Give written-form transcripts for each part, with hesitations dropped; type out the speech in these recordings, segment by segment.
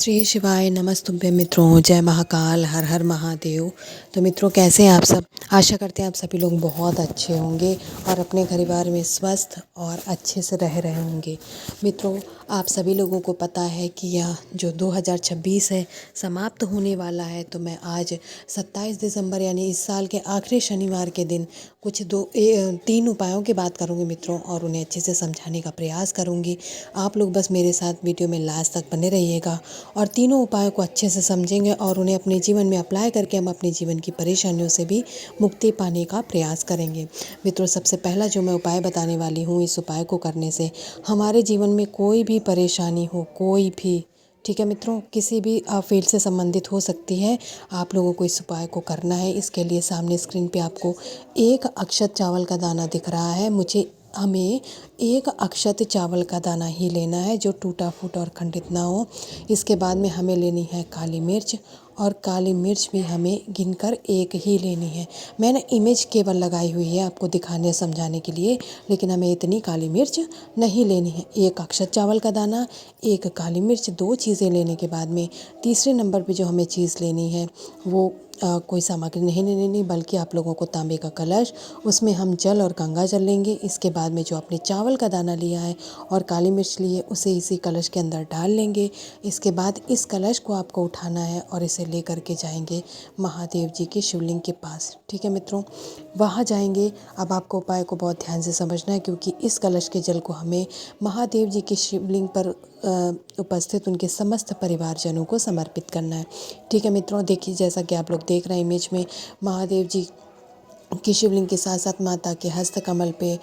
श्री शिवाय नमस्तुभ्यं मित्रों, जय महाकाल, हर हर महादेव। तो मित्रों, कैसे हैं आप सब? आशा करते हैं आप सभी लोग बहुत अच्छे होंगे और अपने परिवार में स्वस्थ और अच्छे से रह रहे होंगे। मित्रों, आप सभी लोगों को पता है कि यह जो 2026 है समाप्त होने वाला है। तो मैं आज 27 दिसंबर यानी इस साल के आखिरी शनिवार के दिन कुछ 3 उपायों की बात करूँगी मित्रों, और उन्हें अच्छे से समझाने का प्रयास करूँगी। आप लोग बस मेरे साथ वीडियो में लास्ट तक बने रहिएगा और तीनों उपायों को अच्छे से समझेंगे और उन्हें अपने जीवन में अप्लाई करके हम अपने जीवन की परेशानियों से भी मुक्ति पाने का प्रयास करेंगे। मित्रों, सबसे पहला जो मैं उपाय बताने वाली हूँ, इस उपाय को करने से हमारे जीवन में कोई भी परेशानी हो, कोई भी, ठीक है मित्रों, किसी भी फील्ड से संबंधित हो सकती है, आप लोगों को इस उपाय को करना है। इसके लिए सामने स्क्रीन पे आपको एक अक्षत चावल का दाना दिख रहा है। हमें एक अक्षत चावल का दाना ही लेना है जो टूटा फूटा और खंडित ना हो। इसके बाद में हमें लेनी है काली मिर्च, और काली मिर्च भी हमें गिनकर एक ही लेनी है। मैंने इमेज केवल लगाई हुई है आपको दिखाने समझाने के लिए, लेकिन हमें इतनी काली मिर्च नहीं लेनी है। एक अक्षत चावल का दाना, एक काली मिर्च, 2 चीज़ें लेने के बाद में तीसरे नंबर पे जो हमें चीज़ लेनी है वो कोई सामग्री नहीं लेनी, बल्कि आप लोगों को तांबे का कलश, उसमें हम जल और गंगा जल लेंगे। इसके बाद में जो आपने चावल का दाना लिया है और काली मिर्च ली है उसे इसी कलश के अंदर डाल लेंगे। इसके बाद इस कलश को आपको उठाना है और इसे ले करके जाएंगे महादेव जी के शिवलिंग के पास। ठीक है मित्रों, वहाँ जाएंगे। अब आपको उपाय को बहुत ध्यान से समझना है, क्योंकि इस कलश के जल को हमें महादेव जी के शिवलिंग पर उपस्थित उनके समस्त परिवारजनों को समर्पित करना है। ठीक है मित्रों, देखिए जैसा कि आप लोग देख रहे हैं इमेज में, महादेव जी की शिवलिंग के साथ साथ माता के हस्त कमल पे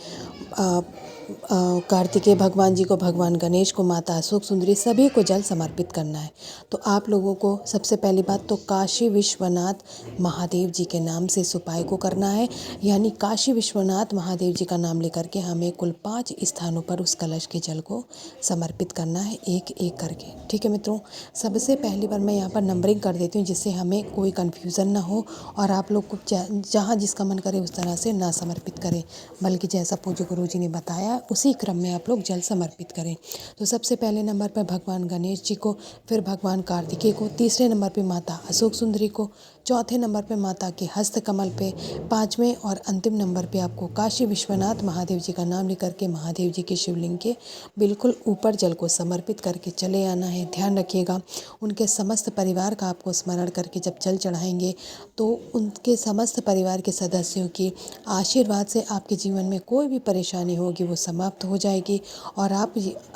कार्तिकेय भगवान जी को, भगवान गणेश को, माता अशोक सुंदरी, सभी को जल समर्पित करना है। तो आप लोगों को सबसे पहली बात तो काशी विश्वनाथ महादेव जी के नाम से इस उपाय को करना है। यानी काशी विश्वनाथ महादेव जी का नाम लेकर के हमें कुल 5 स्थानों पर उस कलश के जल को समर्पित करना है, एक एक करके। ठीक है मित्रों, सबसे पहली बार मैं यहाँ पर नंबरिंग कर देती हूँ जिससे हमें कोई कन्फ्यूज़न ना हो और आप लोग को जहाँ जिसका मन करे उस तरह से ना समर्पित करें, बल्कि जैसा पूज्य गुरु जी ने बताया उसी क्रम में आप लोग जल समर्पित करें। तो सबसे पहले नंबर पर भगवान गणेश जी को, फिर भगवान कार्तिकेय को, तीसरे नंबर पे माता अशोक सुंदरी को, चौथे नंबर पे माता के हस्त कमल पे, 5वें और अंतिम नंबर पे आपको काशी विश्वनाथ महादेव जी का नाम लेकर के महादेव जी के शिवलिंग के बिल्कुल ऊपर जल को समर्पित करके चले आना है। ध्यान रखिएगा, उनके समस्त परिवार का आपको स्मरण करके जब जल चढ़ाएंगे तो उनके समस्त परिवार के सदस्यों की आशीर्वाद से आपके जीवन में कोई भी परेशानी होगी वो समाप्त हो जाएगी और आप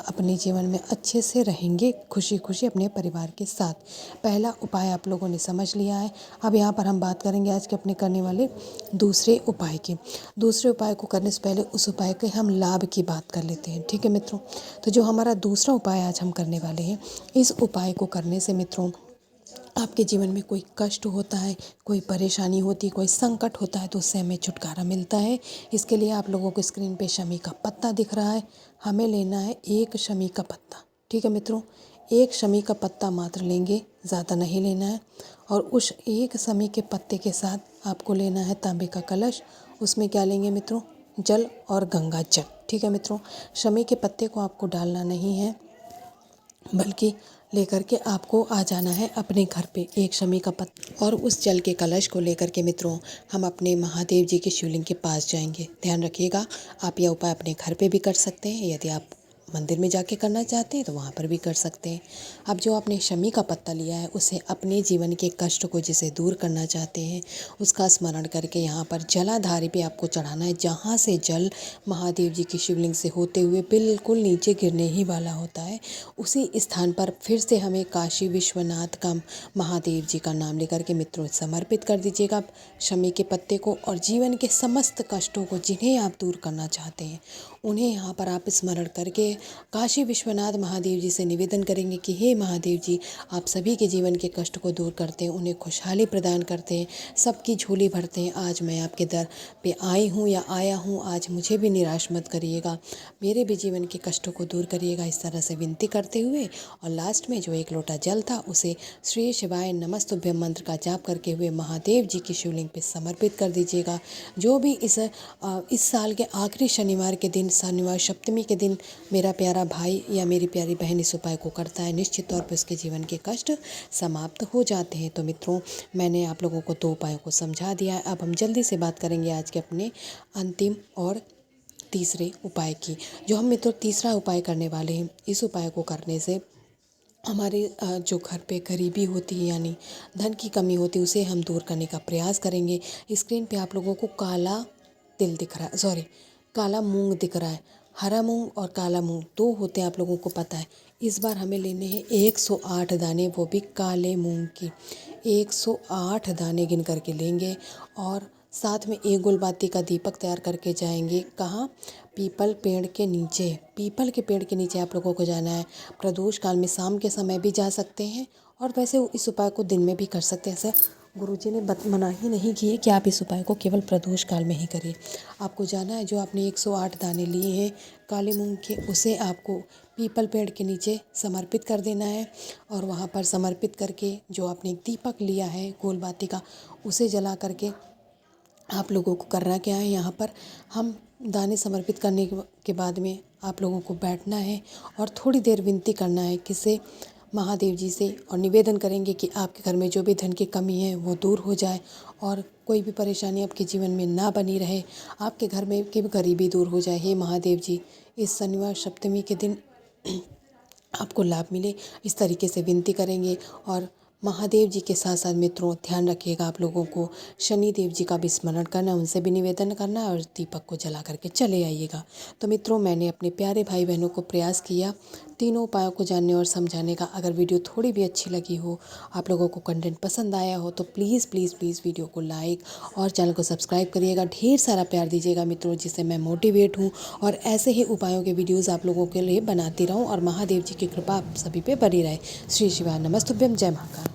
अपने जीवन में अच्छे से रहेंगे, खुशी खुशी अपने परिवार के साथ। पहला उपाय आप लोगों ने समझ लिया है। अब यहाँ पर हम बात करेंगे आज के अपने करने वाले दूसरे उपाय की। दूसरे उपाय को करने से पहले उस उपाय के हम लाभ की बात कर लेते हैं। ठीक है मित्रों, तो जो हमारा दूसरा उपाय आज हम करने वाले हैं, इस उपाय को करने से मित्रों आपके जीवन में कोई कष्ट होता है, कोई परेशानी होती है, कोई संकट होता है, तो उससे हमें छुटकारा मिलता है। इसके लिए आप लोगों को स्क्रीन पे शमी का पत्ता दिख रहा है, हमें लेना है एक शमी का पत्ता। ठीक है मित्रों, एक शमी का पत्ता मात्र लेंगे, ज़्यादा नहीं लेना है। और उस एक शमी के पत्ते के साथ आपको लेना है तांबे का कलश। उसमें क्या लेंगे मित्रों? जल और गंगा जल। ठीक है मित्रों, शमी के पत्ते को आपको डालना नहीं है, बल्कि लेकर के आपको आ जाना है अपने घर पे एक शमी का पत्ता, और उस जल के कलश को लेकर के मित्रों हम अपने महादेव जी के शिवलिंग के पास जाएंगे। ध्यान रखिएगा, आप यह उपाय अपने घर पे भी कर सकते हैं, यदि आप मंदिर में जाके करना चाहते हैं तो वहाँ पर भी कर सकते हैं। अब जो आपने शमी का पत्ता लिया है उसे अपने जीवन के कष्ट को जिसे दूर करना चाहते हैं उसका स्मरण करके यहाँ पर जलाधारी पे आपको चढ़ाना है, जहाँ से जल महादेव जी की शिवलिंग से होते हुए बिल्कुल नीचे गिरने ही वाला होता है, उसी स्थान पर फिर से हमें काशी विश्वनाथ का महादेव जी का नाम लेकर के मित्रों समर्पित कर दीजिएगा शमी के पत्ते को। और जीवन के समस्त कष्टों को जिन्हें आप दूर करना चाहते हैं उन्हें यहाँ पर आप स्मरण करके काशी विश्वनाथ महादेव जी से निवेदन करेंगे कि हे महादेव जी, आप सभी के जीवन के कष्ट को दूर करते हैं, उन्हें खुशहाली प्रदान करते हैं, सबकी झोली भरते हैं। आज मैं आपके दर पे आई हूँ या आया हूँ, आज मुझे भी निराश मत करिएगा, मेरे भी जीवन के कष्टों को दूर करिएगा, इस तरह से विनती करते हुए और लास्ट में जो एक लोटा जल था उसे श्री शिवाय नमस्तुभ्यं मंत्र का जाप करके हुए महादेव जी की शिवलिंग पे समर्पित कर दीजिएगा। जो भी इस साल के आखिरी शनिवार के दिन, शनिवार सप्तमी के दिन मेरा प्यारा भाई या मेरी प्यारी बहन इस उपाय को करता है, निश्चित तौर पे उसके जीवन के कष्ट समाप्त हो जाते हैं। तो मित्रों, मैंने आप लोगों को 2 उपायों को समझा दिया है। अब हम जल्दी से बात करेंगे आज के अपने अंतिम और तीसरे उपाय की। जो हम मित्रों तीसरा उपाय करने वाले हैं, इस उपाय को करने से हमारे जो घर पे गरीबी होती है यानी धन की कमी होती है, उसे हम दूर करने का प्रयास करेंगे। स्क्रीन पे आप लोगों को काला तिल दिख रहा है, सॉरी काला मूंग दिख रहा है। हरा मूंग और काला मूंग 2 होते हैं, आप लोगों को पता है। इस बार हमें लेने हैं 108 दाने, वो भी काले मूंग की। 108 दाने गिन करके लेंगे और साथ में एक गुलबाती का दीपक तैयार करके जाएंगे। कहाँ? पीपल पेड़ के नीचे। पीपल के पेड़ के नीचे आप लोगों को जाना है। प्रदोष काल में शाम के समय भी जा सकते हैं और वैसे इस उपाय को दिन में भी कर सकते हैं। ऐसा गुरुजी ने मना ही नहीं की है कि आप इस उपाय को केवल प्रदोष काल में ही करिए। आपको जाना है, जो आपने 108 दाने लिए हैं काले मूंग के, उसे आपको पीपल पेड़ के नीचे समर्पित कर देना है। और वहाँ पर समर्पित करके जो आपने एक दीपक लिया है गोलबाती का, उसे जला करके आप लोगों को करना क्या है, यहाँ पर हम दाने समर्पित करने के बाद में आप लोगों को बैठना है और थोड़ी देर विनती करना है किससे? महादेव जी से, और निवेदन करेंगे कि आपके घर में जो भी धन की कमी है वो दूर हो जाए और कोई भी परेशानी आपके जीवन में ना बनी रहे, आपके घर में की भी गरीबी दूर हो जाए। हे महादेव जी, इस शनिवार सप्तमी के दिन आपको लाभ मिले, इस तरीके से विनती करेंगे। और महादेव जी के साथ साथ मित्रों ध्यान रखिएगा, आप लोगों को शनि देव जी का भी स्मरण करना, उनसे भी निवेदन करना और दीपक को जला करके चले आइएगा। तो मित्रों, मैंने अपने प्यारे भाई बहनों को प्रयास किया तीनों उपायों को जानने और समझाने का। अगर वीडियो थोड़ी भी अच्छी लगी हो, आप लोगों को कंटेंट पसंद आया हो, तो प्लीज़ प्लीज़ प्लीज़ वीडियो को लाइक और चैनल को सब्सक्राइब करिएगा। ढेर सारा प्यार दीजिएगा मित्रों, जिससे मैं मोटिवेट हूँ और ऐसे ही उपायों के वीडियोज़ आप लोगों के लिए बनाती रहूँ और महादेव जी की कृपा आप सभी पे बनी रहे। श्री शिवाय नमस्तुभ्यम। जय महाकाल।